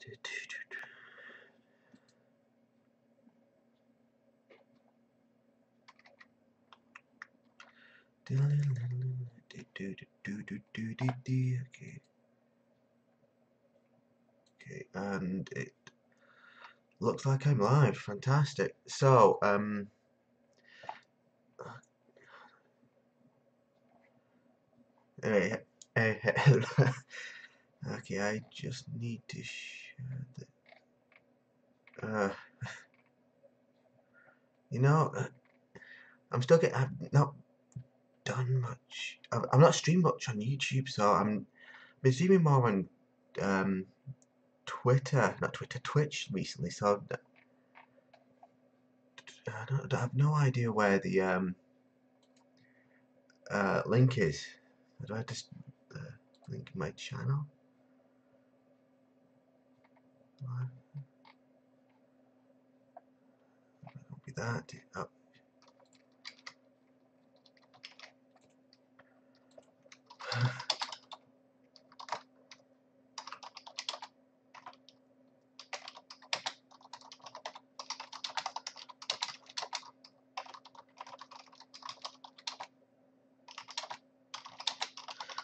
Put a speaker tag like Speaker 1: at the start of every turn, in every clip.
Speaker 1: Okay. Okay, and it looks like I'm live. Fantastic. So, hey, okay, I just need to share the, you know, I'm still getting, I've not done much, I've not streamed much on YouTube, so I'm been streaming more on, Twitch recently, so I have no idea where the, link is. Do I just, link my channel? Copy that. Oh.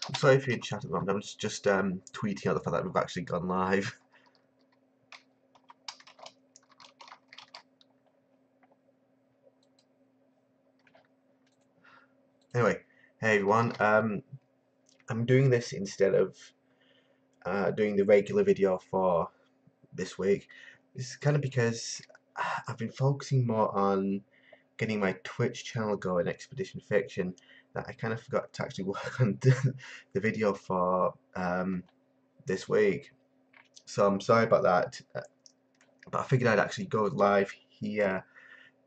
Speaker 1: I'm sorry if you're in chat at the moment. I'm just tweeting out the fact that we've actually gone live. Anyway, hey everyone. I'm doing this instead of doing the regular video for this week. This is kind of because I've been focusing more on getting my Twitch channel going, Expedition Fiction, that I kind of forgot to actually work on the video for this week. So I'm sorry about that. But I figured I'd actually go live here,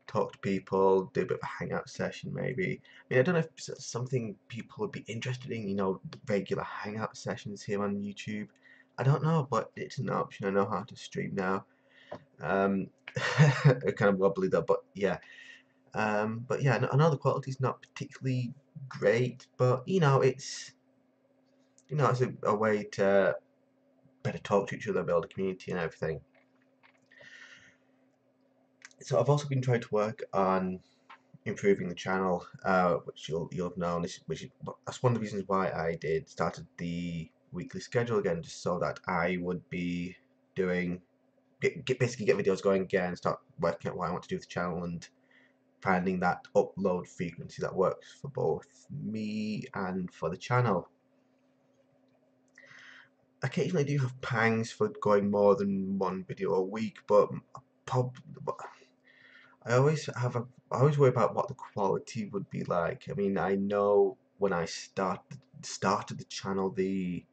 Speaker 1: talk to people, do a bit of a hangout session maybe. I mean, I don't know if it's something people would be interested in, you know, regular hangout sessions here on YouTube. I don't know, but it's an option. I know how to stream now. Kind of wobbly though, but yeah. But yeah, I know the quality's not particularly great, but it's it's a way to better talk to each other, build a community and everything. So I've also been trying to work on improving the channel, which you'll have known. That's one of the reasons why I started the weekly schedule again, just so that I would be doing basically get videos going again, start working out what I want to do with the channel, and finding that upload frequency that works for both me and for the channel. Occasionally I do have pangs for going more than one video a week, but I always worry about what the quality would be like. I mean, I know when I started the channel, the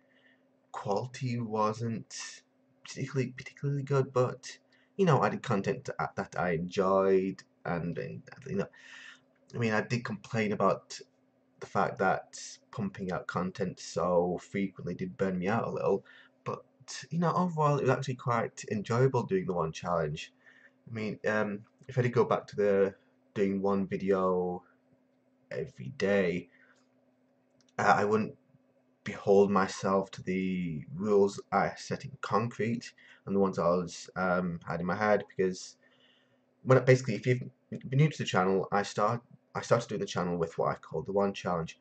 Speaker 1: quality wasn't particularly good, but I did content that I enjoyed, and I mean, I did complain about the fact that pumping out content so frequently did burn me out a little, but overall it was actually quite enjoyable doing the one challenge. I mean, if I did go back to doing one video every day, I wouldn't behold myself to the rules I set in concrete and the ones I was had in my head, because basically, if you've been new to the channel, I started doing the channel with what I called the one challenge,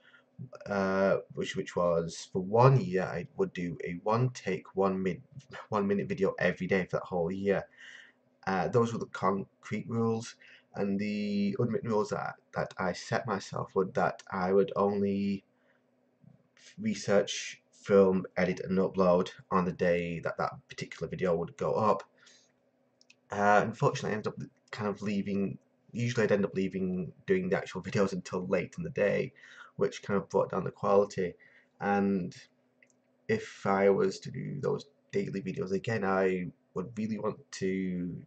Speaker 1: which was for 1 year I would do a one take 1 minute video every day for that whole year. Those were the concrete rules, and the unwritten rules that I set myself were that I would only research, film, edit, and upload on the day that that particular video would go up. Unfortunately, I ended up kind of leaving. Usually, I'd end up leaving doing the actual videos until late in the day, which kind of brought down the quality. And if I was to do those daily videos again, I would really want to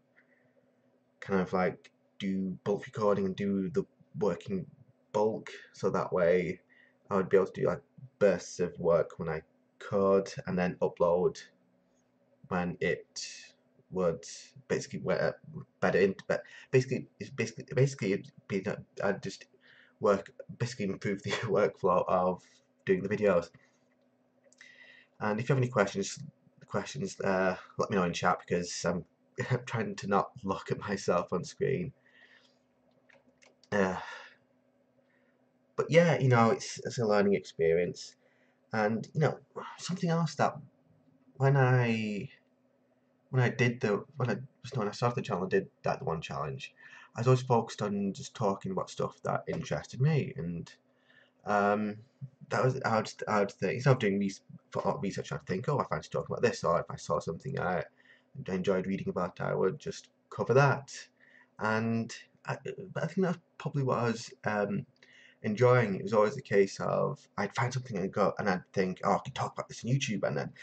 Speaker 1: kind of like do bulk recording and do the working bulk, so that way I would be able to do like bursts of work when I could, and then upload when it would basically better into. But basically it'd be that I'd just basically improve the workflow of doing the videos. And if you have any questions, questions, let me know in chat because I'm trying to not look at myself on screen. Uh, but yeah, it's a learning experience, and something else that when I when I started the channel, I did that one challenge. I was always focused on just talking about stuff that interested me, and um, that was I would think instead of doing research, I'd think, oh, I fancy talking about this, or if I saw something I enjoyed reading about, I would just cover that, and but I think that's probably what I was enjoying. It was always the case of I'd find something and I'd think, oh, I could talk about this on YouTube, and then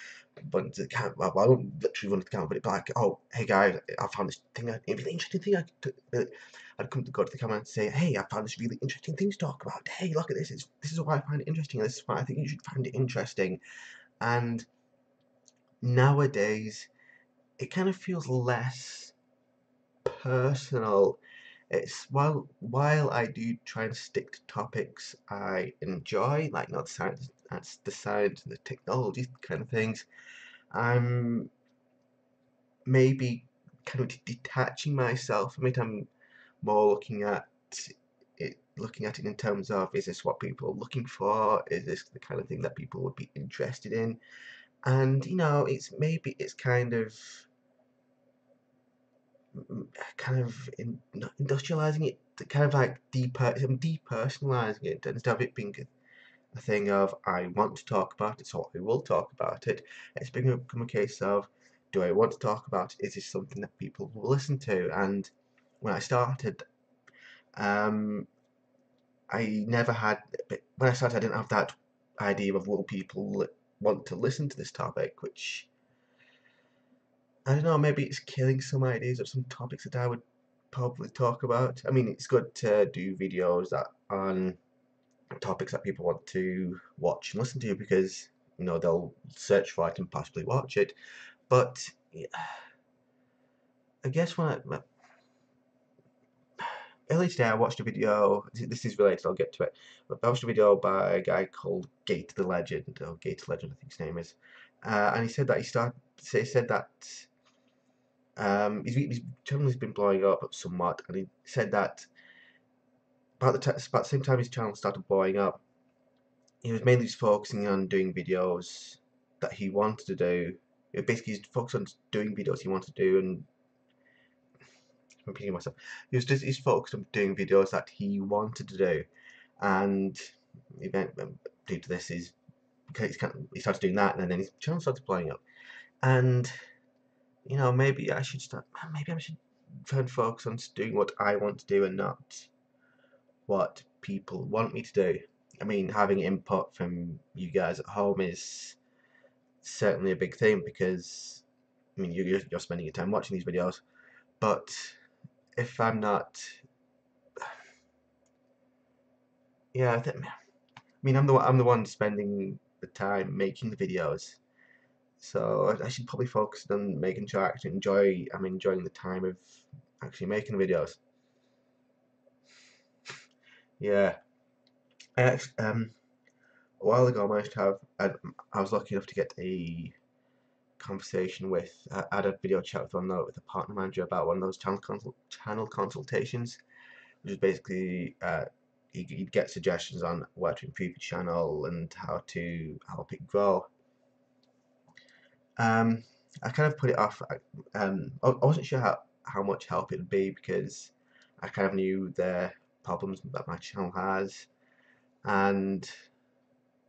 Speaker 1: run to the camera. Well, I wouldn't literally run to the camera, but it'd be like, oh, hey guys, I found this thing, a really interesting thing. I'd go to the camera and say, hey, I found this really interesting thing to talk about. Hey, look at this. This is why I find it interesting. This is why I think you should find it interesting. And nowadays, it kind of feels less personal. It's while I do try and stick to topics I enjoy, like not science, that's the science and the technology kind of things. I'm maybe kind of detaching myself from it. I'm more looking at it in terms of, is this what people are looking for? Is this the kind of thing that people would be interested in? And it's not industrializing it, kind of like I'm depersonalizing it instead of it being a thing of I want to talk about it, so I will talk about it. It's become a case of, do I want to talk about it? Is this something that people will listen to? And when I started, um, I never had. When I started, I didn't have that idea of will people want to listen to this topic, which I don't know. Maybe it's killing some ideas of some topics that I would probably talk about. I mean, it's good to do videos that on topics that people want to watch and listen to because they'll search for it and possibly watch it. But yeah, I guess earlier today I watched a video. This is related. I'll get to it. But I watched a video by a guy called Gate the Legend, or Gate Legend, I think his name is, and he said that he said that his channel has been blowing up somewhat, and he said that about the same time his channel started blowing up, he was mainly just focusing on doing videos that he wanted to do. Basically, he's focused on doing videos he wanted to do, and I'm repeating myself. He's focused on doing videos that he wanted to do, and event due to this is he started doing that, and then his channel started blowing up. And maybe I should start. Maybe I should try and focus on just doing what I want to do and not what people want me to do. I mean, having input from you guys at home is certainly a big thing because I mean you're spending your time watching these videos, but if I'm not, yeah, I mean I'm the one spending the time making the videos, so I should probably focus on making sure I actually I'm enjoying the time of actually making the videos. Yeah, a while ago I managed to have I was lucky enough to get a conversation with I had a video chat with a partner manager about one of those channel consultations, which is basically you'd get suggestions on where to improve your channel and how to help it grow. I kind of put it off. I wasn't sure how much help it'd be because I kind of knew the problems that my channel has, and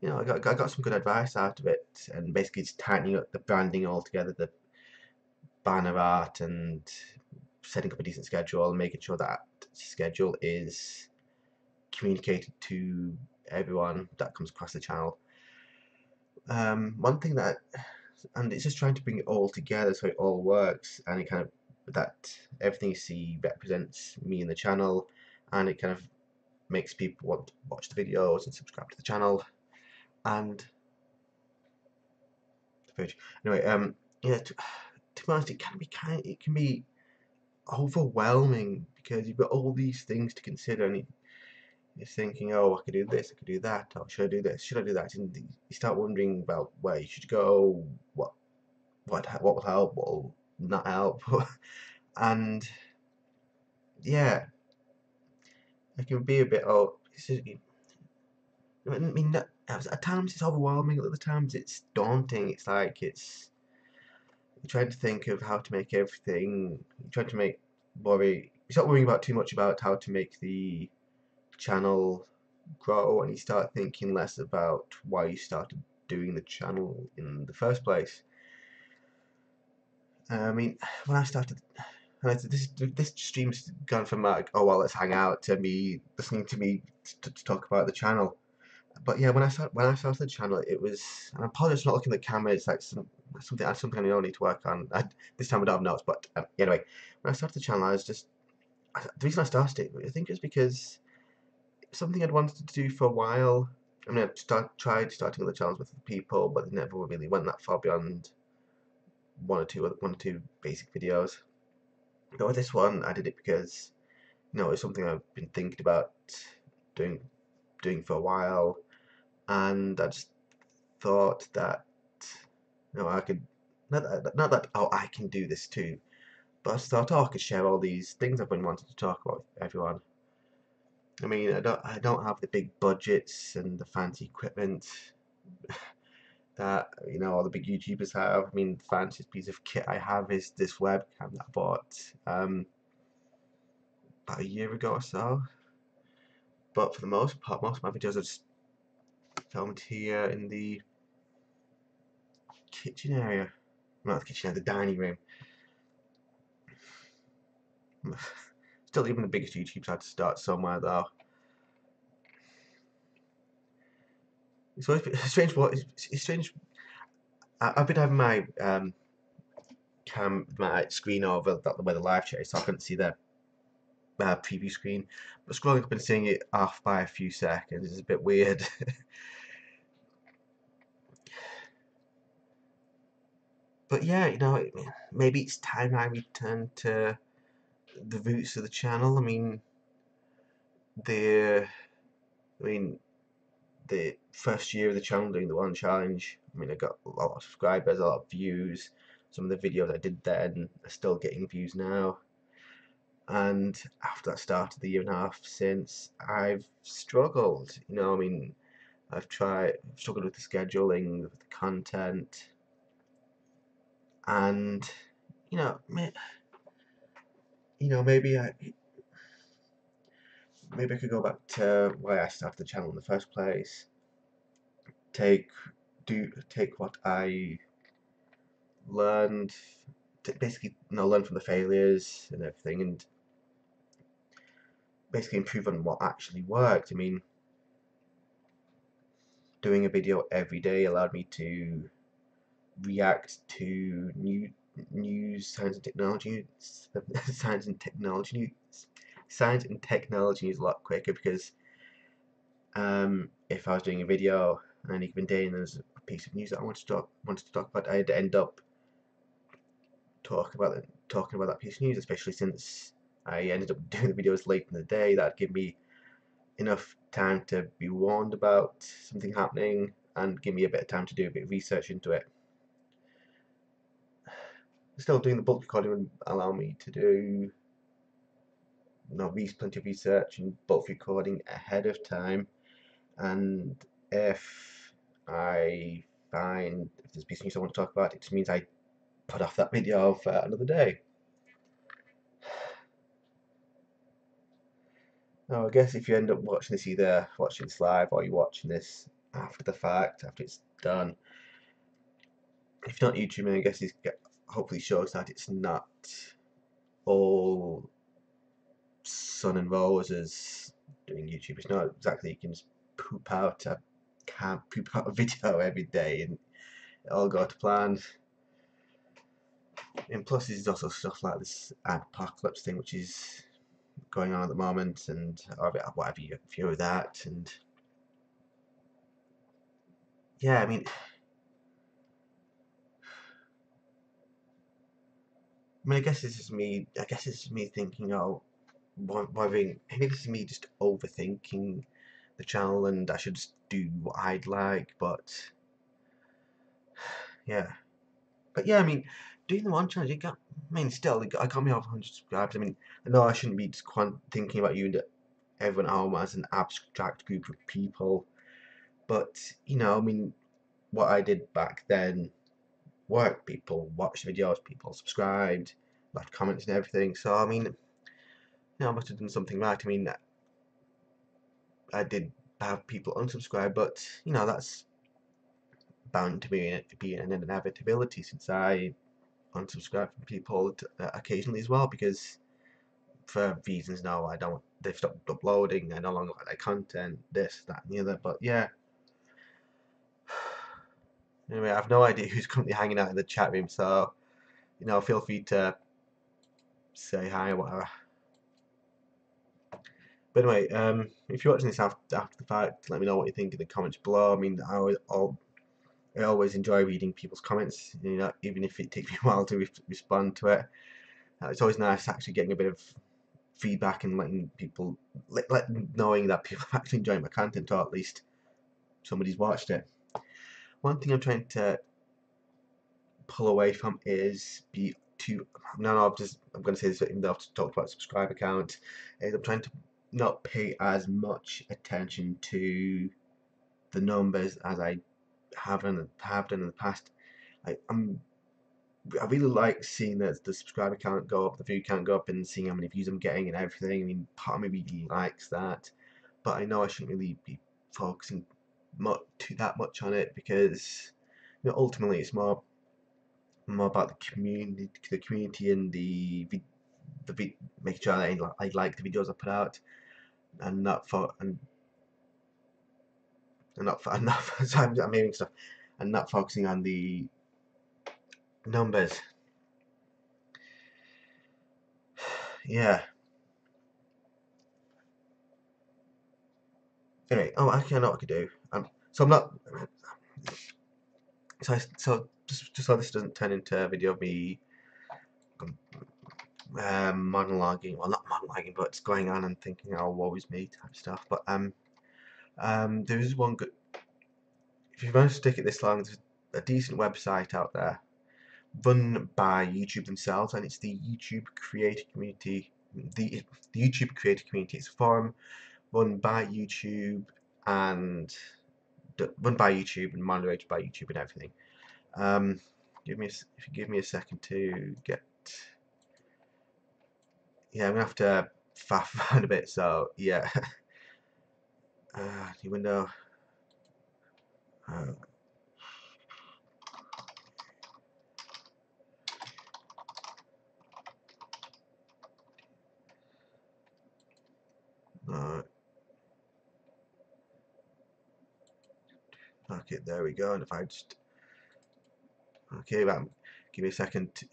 Speaker 1: I got some good advice out of it, and basically it's tightening up the branding altogether, the banner art, and setting up a decent schedule and making sure that schedule is communicated to everyone that comes across the channel. One thing and it's just trying to bring it all together so it all works, and it kind of that everything you see represents me in the channel, and it kind of makes people want to watch the videos and subscribe to the channel. And the page. Anyway, yeah. To be honest, it can be overwhelming because you've got all these things to consider, and you're thinking, oh, I could do this, I could do that, or should I do this, should I do that? And you start wondering about where you should go, what what will help, what will not help, and yeah, it can be a bit. I mean, at times it's overwhelming. At other times it's daunting. It's like you're trying to think of how to make everything. You're trying to worry. You start worrying about too much about how to make the channel grow, and you start thinking less about why you started doing the channel in the first place. I mean, when I started, this stream's gone from like, oh well, let's hang out, to me listening to me to talk about the channel. But yeah, when I started the channel, it was. And I apologize for not looking at the camera. It's like something I need to work on. This time I don't have notes, but anyway, when I started the channel, I was just the reason I started it, I think, is because it's something I'd wanted to do for a while. I mean, tried starting other channels with people, but they never really went that far beyond one or two basic videos. But with this one, I did it because it's something I've been thinking about doing for a while, and I just thought that I could not that oh I can do this too, but I just thought I could share all these things I've been wanting to talk about with everyone. I mean, I don't have the big budgets and the fancy equipment that all the big YouTubers have. I mean, the fanciest piece of kit I have is this webcam that I bought about a year ago or so. But for the most part, most of my videos are just filmed here in the kitchen area. Not the kitchen area, the dining room. Still, even the biggest YouTubers had to start somewhere, though. It's always been strange. It's strange. I've been having my my screen over where the live chat is, so I couldn't see the preview screen. But scrolling up and seeing it off by a few seconds is a bit weird. But yeah, maybe it's time I return to the roots of the channel. The I mean, the first year of the channel doing the one challenge. I mean, I got a lot of subscribers, a lot of views. Some of the videos I did then are still getting views now. And after that started the year and a half since, I've struggled. I mean, I've struggled with the scheduling, with the content, and you know, may, maybe I could go back to why I started the channel in the first place. Take what I learned, to basically learn from the failures and everything, and basically improve on what actually worked. I mean, doing a video every day allowed me to react to new news, science and technology, science and technology news a lot quicker, because if I was doing a video on any given day and there's a piece of news that I wanted to talk about, I'd end up talking about that piece of news, especially since I ended up doing the videos late in the day. That'd give me enough time to be warned about something happening and give me a bit of time to do a bit of research into it. Still, doing the bulk recording would allow me to do plenty of research and bulk recording ahead of time, and if there's a piece of news I want to talk about, it just means I put off that video for another day. Now, I guess if you end up watching this, either watching this live or you're watching this after the fact, after it's done, if you're not YouTubing, I guess it hopefully shows that it's not all sun and roses doing YouTube. It's not exactly you can just can't poop out a video every day and it all go to plan. And plus, there's also stuff like this apocalypse thing, which is going on at the moment, and whatever you view of that. And yeah, I guess this is me. I guess this is me thinking, oh, maybe this is me just overthinking the channel, and I should just do what I'd like. But yeah, But yeah, I mean, doing the one challenge, I mean, still, I got me over 100 subscribers. I mean, I know I shouldn't be just thinking about you and everyone at home as an abstract group of people, but you know, I mean, what I did back then worked. People watched videos, people subscribed, left comments and everything. So I mean, you know, I must have done something right. I mean, I did have people unsubscribe, but you know, that's bound to be an inevitability since I unsubscribe from people occasionally as well, because for reasons now I don't, they've stopped uploading, I no longer like their content, this, that and the other. But yeah, anyway, I have no idea who's currently hanging out in the chat room, so you know, feel free to say hi or whatever. But anyway, if you're watching this after the fact, let me know what you think in the comments below. I mean, I always enjoy reading people's comments, you know, even if it takes me a while to respond to it. It's always nice actually getting a bit of feedback and letting people, knowing that people are actually enjoying my content, or at least somebody's watched it. One thing I'm trying to pull away from is I'm going to say this even though I've talked about subscriber count, is I'm trying to not pay as much attention to the numbers as I have done in the past. I really like seeing the subscriber count go up, the view count go up, and seeing how many views I'm getting and everything. I mean, part of me really likes that, but I know I shouldn't really be focusing that much on it, because you know, ultimately it's more about the community and making sure that I like the videos I put out, and not for and not for and not for, sorry, I'm hearing stuff, and not focusing on the numbers. Yeah. Anyway, oh, actually, I know what I could do. So I'm not. So just so this doesn't turn into a video of me monologuing, well, not monologuing, but just going on and thinking, oh, woe is me type stuff. But there is one good. If you've managed to stick it this long, there's a decent website out there run by YouTube themselves, and it's the YouTube Creator Community. The YouTube Creator Community. It's a forum run by YouTube and moderated by YouTube and everything. If you give me a second to get. Yeah, I'm gonna have to faff around a bit. So yeah, new window. Uh, uh, okay, there we go. And if I just give me a second to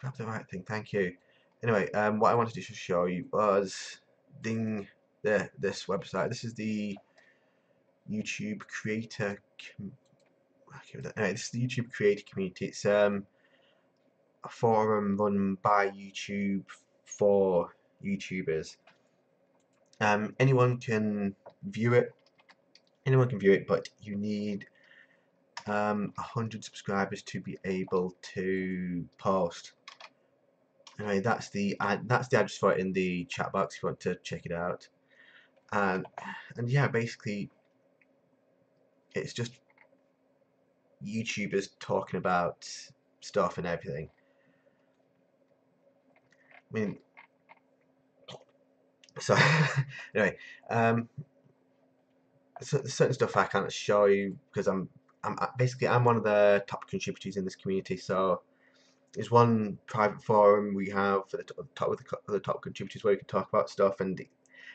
Speaker 1: grab the right thing. Thank you. Anyway, what I wanted to show you was this website. This is the YouTube Creator. Anyway, this is the YouTube Creator Community. It's a forum run by YouTube for YouTubers. Anyone can view it. But you need 100 subscribers to be able to post. Anyway, that's the address for it in the chat box if you want to check it out. And yeah, basically, it's just YouTubers talking about stuff and everything. I mean, so anyway, certain stuff I can't show you because I'm one of the top contributors in this community. So there's one private forum we have for the top contributors where we can talk about stuff, and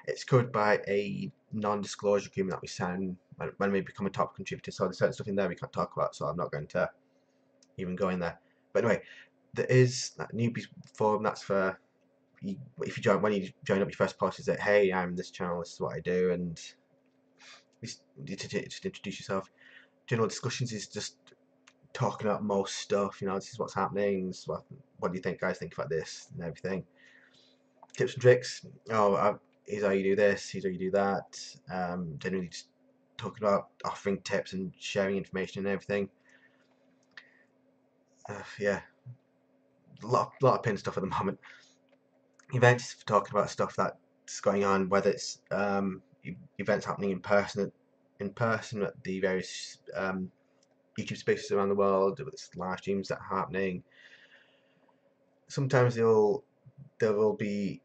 Speaker 1: it's covered by a non-disclosure agreement that we sign when we become a top contributor. So there's certain stuff in there we can't talk about, so I'm not going to even go in there. But anyway, there is that newbies forum. That's for if you join, when you join up your first post, is that, hey, I'm this channel, this is what I do, and just introduce yourself. General discussions is just talking about most stuff. You know, this is what's happening. This is what do you think, guys? Think about this and everything. Tips and tricks. Oh, here's how you do this. Here's how you do that. Generally, just talking about offering tips and sharing information and everything. yeah, lot of pin stuff at the moment. Events talking about stuff that's going on, whether it's events happening in person at the various YouTube spaces around the world, whether it's live streams that are happening. Sometimes there will be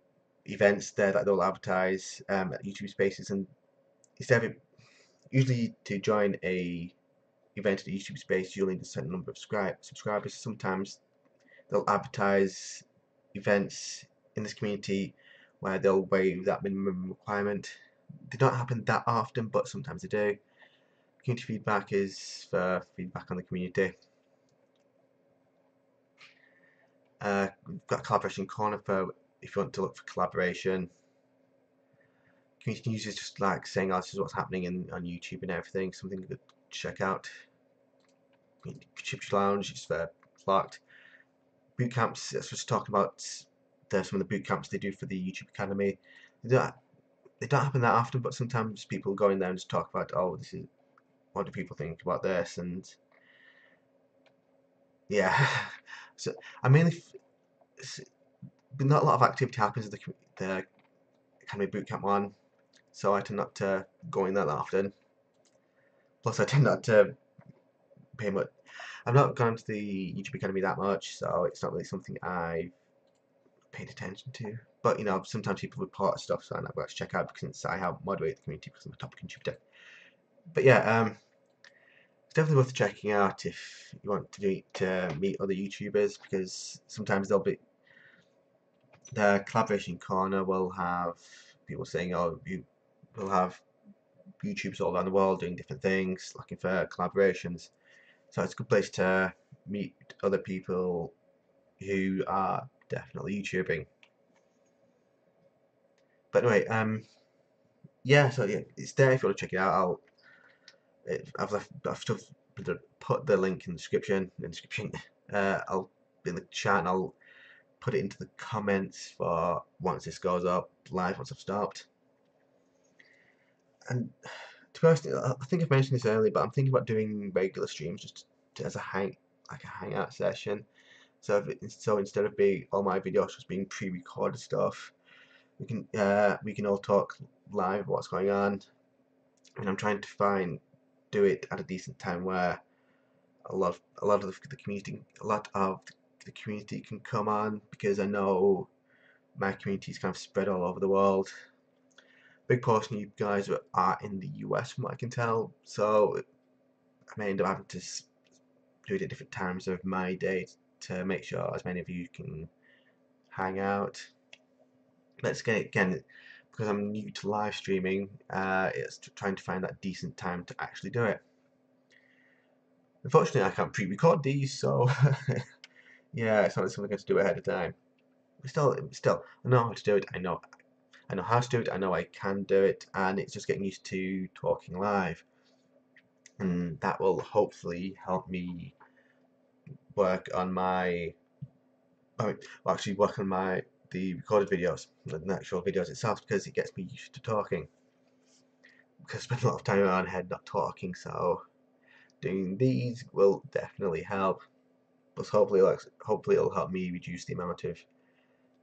Speaker 1: events there that they'll advertise at YouTube spaces, and instead of usually to join a event at a YouTube space, you'll need a certain number of subscribers. Sometimes they'll advertise events in this community where they'll waive that minimum requirement. They don't happen that often, but sometimes they do. Community feedback is for feedback on the community. We've got a collaboration corner for if you want to look for collaboration. Community news is just like saying, oh, this is what's happening on YouTube and everything, something you could check out. Contributor Lounge is for locked. Boot camps, that's just talking about some of the boot camps they do for the YouTube Academy. They don't happen that often, but sometimes people go in there and just talk about, oh, this is what do people think about this, and yeah. So I mainly, not a lot of activity happens at the Academy Bootcamp one, so I tend not to go in that often. Plus, I tend not to pay much. I've not gone to the YouTube Academy that much, so it's not really something I've paid attention to. But you know, sometimes people report stuff, so I've got to check out because I help moderate the community because I'm a top contributor. But yeah, it's definitely worth checking out if you want to meet other YouTubers, because sometimes the collaboration corner will have people saying, "Oh, will have YouTubers all around the world doing different things, looking for collaborations." So it's a good place to meet other people who are definitely YouTubing. But anyway, yeah, so yeah, it's there if you want to check it out. I've still put the link in the description. I'll in the chat, and I'll put it into the comments for once this goes up live, once I've stopped. And to be honest, I think I've mentioned this earlier, but I'm thinking about doing regular streams just as a hangout session. So instead of being all my videos just being pre-recorded stuff, we can all talk live about what's going on. And I'm trying to do it at a decent time where a lot of the community can come on, because I know my community is kind of spread all over the world. Big portion of you guys are in the US from what I can tell, so I may end up having to do it at different times of my day to make sure as many of you can hang out. Let's get it again, because I'm new to live streaming. It's trying to find that decent time to actually do it. Unfortunately, I can't pre-record these, so yeah, it's not something I'm going to do ahead of time. But still, I know how to do it. I know how to do it. I know I can do it, and it's just getting used to talking live, and that will hopefully help me work on my. Actually work on the recorded videos, the actual videos itself, because it gets me used to talking. Because I spend a lot of time in my own head not talking, so doing these will definitely help. Plus, hopefully it'll help me reduce the amount of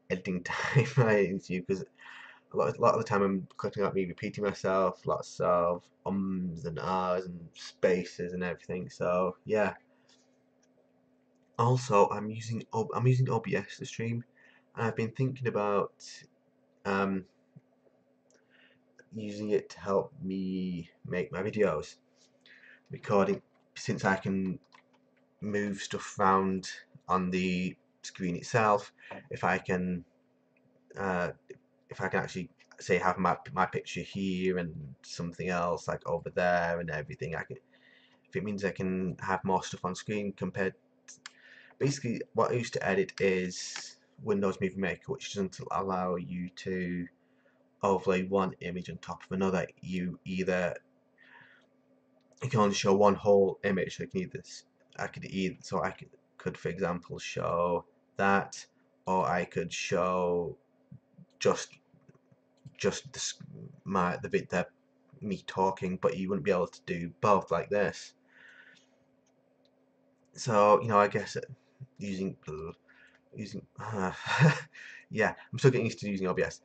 Speaker 1: editing time I do, because a lot of the time I'm cutting out me repeating myself, lots of ums and ahs and spaces and everything. So yeah. Also, I'm using OBS to stream, and I've been thinking about um, using it to help me make my videos, recording, since I can move stuff around on the screen itself. If I can uh, actually say have my picture here and something else like over there and everything, if it means I can have more stuff on screen compared. Basically, what I used to edit is Windows Movie Maker, which doesn't allow you to overlay one image on top of another. You can only show one whole image. So I could for example show that, or I could show just the bit that me talking, but you wouldn't be able to do both like this. So you know, I guess using using yeah, I'm still getting used to using OBS,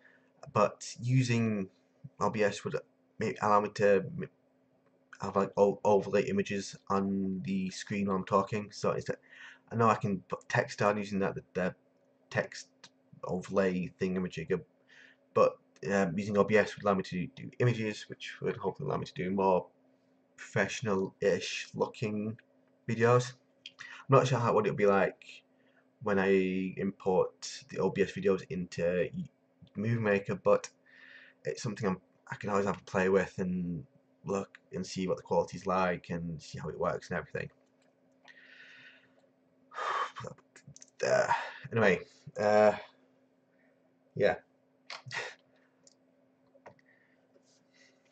Speaker 1: but using OBS would allow me to have like overlay images on the screen while I'm talking. So instead, I know I can put text down using the text overlay thingamajigger, but using OBS would allow me to do images, which would hopefully allow me to do more professional-ish looking videos. I'm not sure what it'll be like when I import the OBS videos into Movie Maker, but it's something I can always have to play with and look and see what the quality's like and see how it works and everything. uh, anyway, yeah,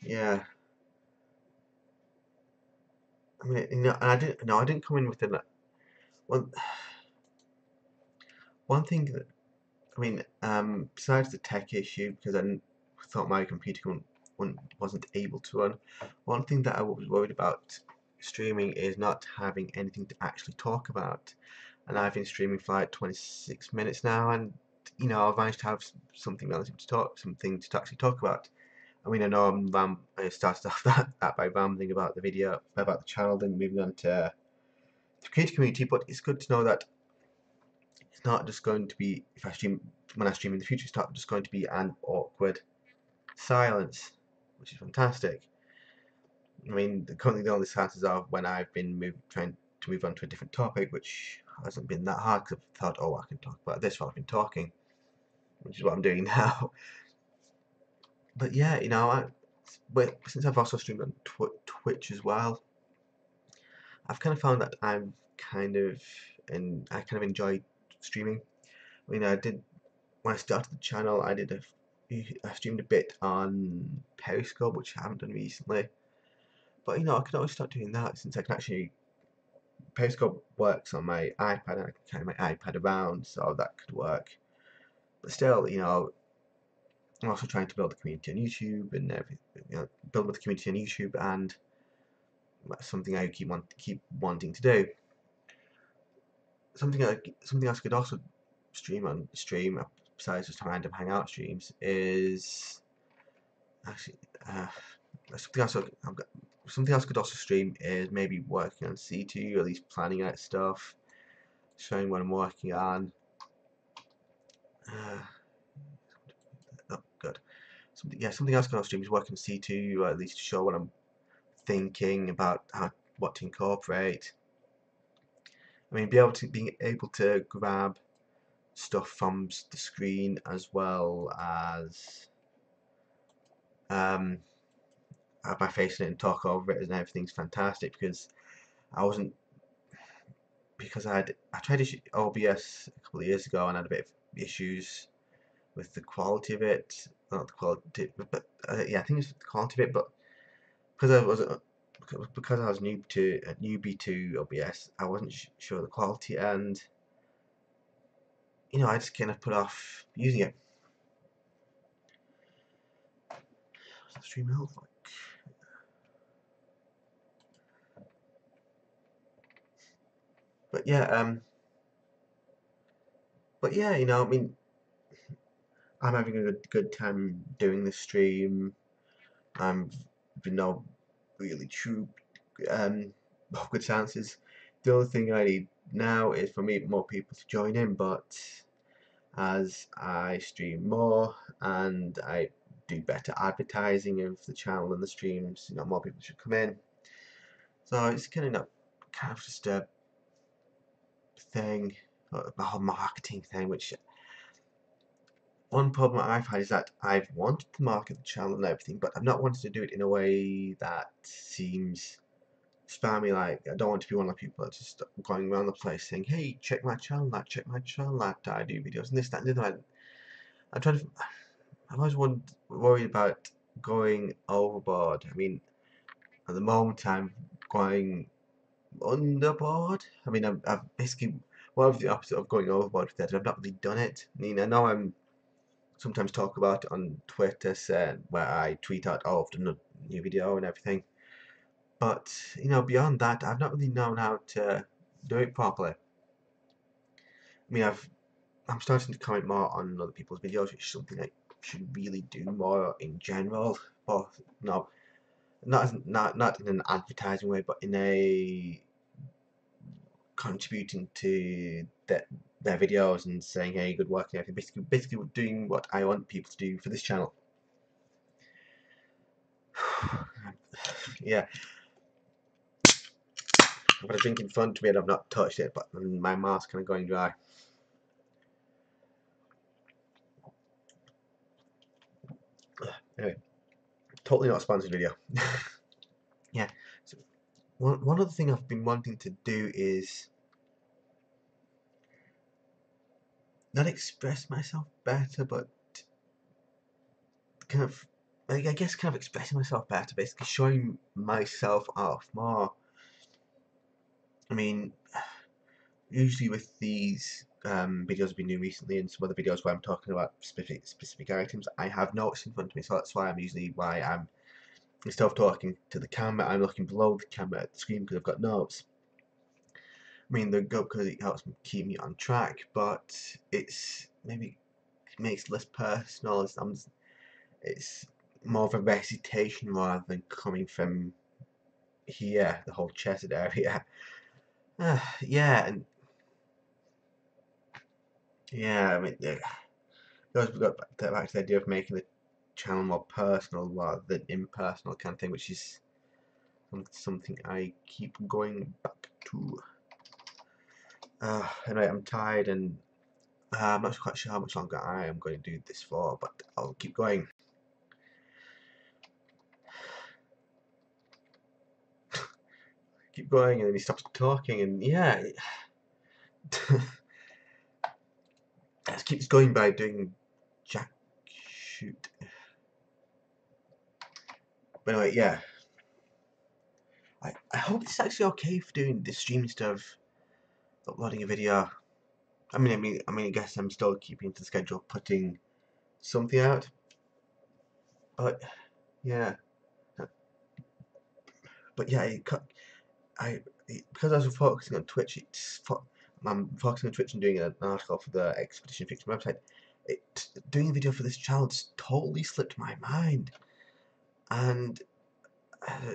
Speaker 1: yeah. I mean, you know, and I didn't. No, I didn't come in with it. One, one thing that I mean, besides the tech issue, because I thought my computer wasn't able to run. One thing that I was worried about streaming is not having anything to actually talk about. And I've been streaming for like 26 minutes now, and you know I've managed to have something relative to something to actually talk about. I mean, I know I started off that by rambling about the video, about the channel, then moving on to the creator community. But it's good to know that it's not just going to be, if I stream when I stream in the future, it's not just going to be an awkward silence, which is fantastic. I mean, currently the only silences are when I've been trying to move on to a different topic, which hasn't been that hard because I've thought, oh, I can talk about this while I've been talking, which is what I'm doing now. But yeah, you know, since I've also streamed on Twitch as well, I've kind of found that I kind of enjoy streaming. I mean, I did when I started the channel, I streamed a bit on Periscope, which I haven't done recently. But you know, I can always start doing that since I can actually Periscope works on my iPad and I can carry my iPad around, so that could work. But still, you know, I'm also trying to build a community on YouTube and everything. You know, build with the community on YouTube, and that's something I keep wanting to do. Something else I could also stream besides just random hangout streams is actually something else. Something else I could also stream is maybe working on C2, or at least planning out stuff, showing what I'm working on. Oh, good. Something else I can also stream is working on C2, or at least show what I'm thinking about what to incorporate. I mean, being able to grab stuff from the screen as well as have my face in it and talk over it and everything's fantastic because I wasn't because I tried OBS a couple of years ago and had a bit of issues with the quality of it. Not the quality, but yeah, I think it's the quality of it. But because I was a newbie to OBS, I wasn't sure of the quality, and you know, I just kind of put off using it. What's the stream health like? But yeah, you know, I mean, I'm having a good time doing this stream. I'm no really true good chances. The only thing I need now is for more people to join in, but as I stream more and I do better advertising of the channel and the streams, you know, more people should come in. So it's kind of just a thing, a whole marketing thing, which one problem I've had is that I've wanted to market the channel and everything, but I've not wanted to do it in a way that seems spammy. Like, I don't want to be one of the people that's just going around the place saying, hey, check my channel, check my channel, I do videos and this, that, and the other. I'm trying to, I've always worried about going overboard. I mean, at the moment I'm going underboard. I mean, I've basically, well, the opposite of going overboard with that. I've not really done it. I mean, I know I'm sometimes talk about it on Twitter, where I tweet out, oh, I've done a new video and everything. But, you know, beyond that, I've not really known how to do it properly. I mean, I'm starting to comment more on other people's videos, which is something I should really do more in general. But no, not in an advertising way, but in a contributing to their videos and saying, hey, good work and everything. Basically doing what I want people to do for this channel. Yeah, I've got a drink in front of me and I've not touched it, but my mouth's kind of going dry. Anyway, totally not a sponsored video. Yeah, so one other thing I've been wanting to do is not express myself better, but kind of, I guess, kind of expressing myself better, basically showing myself off more. I mean, usually with these videos I've been doing recently and some other videos where I'm talking about specific items, I have notes in front of me, so that's why I'm instead of talking to the camera, I'm looking below the camera at the screen because I've got notes. I mean, they're good because it helps me keep me on track, but it's maybe makes it less personal. It's more of a recitation rather than coming from here, the whole chested area. Yeah, and yeah, I mean, goes back to the idea of making the channel more personal rather than impersonal kind of thing, which is something I keep going back to. Anyway, I'm tired and I'm not quite sure how much longer I am going to do this for, but I'll keep going. Keep going, and then he stops talking, and yeah, just keeps going by doing jack shoot. But anyway, yeah. I hope it's actually okay for doing the streaming stuff, uploading a video. I guess I'm still keeping to the schedule, putting something out. But yeah, but yeah, because I was focusing on Twitch, I'm focusing on Twitch and doing an article for the Expedition Fiction website. Doing a video for this channel just totally slipped my mind, and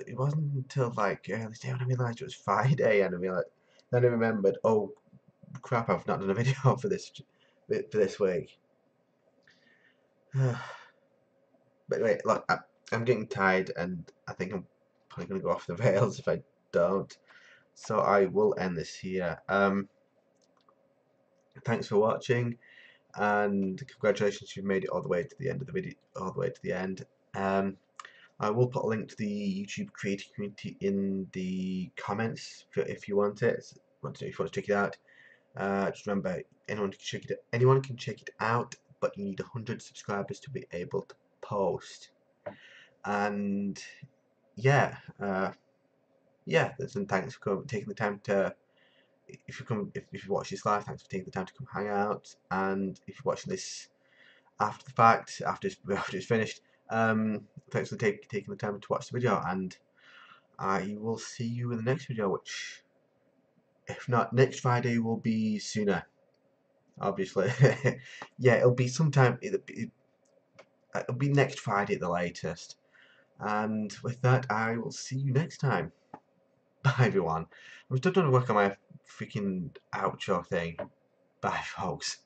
Speaker 1: it wasn't until like early day when I realised it was Friday, and then I remembered, oh crap, I've not done a video for this week. But anyway, look, I'm getting tired, and I think I'm probably going to go off the rails if I don't. So I will end this here. Thanks for watching, and congratulations, you've made it all the way to the end of the video, all the way to the end. I will put a link to the YouTube creator community in the comments if you want it. If you want to check it out. Just remember, anyone can check it out, but you need 100 subscribers to be able to post. And yeah, yeah. And thanks for taking the time to. If you watch this live, thanks for taking the time to come hang out. And if you're watching this after the fact, after it's finished, thanks for taking the time to watch the video. And I will see you in the next video, which, if not next Friday, will be sooner. Obviously, yeah, it'll be sometime. It'll be next Friday at the latest. And with that, I will see you next time. Bye, everyone. I'm still trying to work on my freaking outro thing. Bye, folks.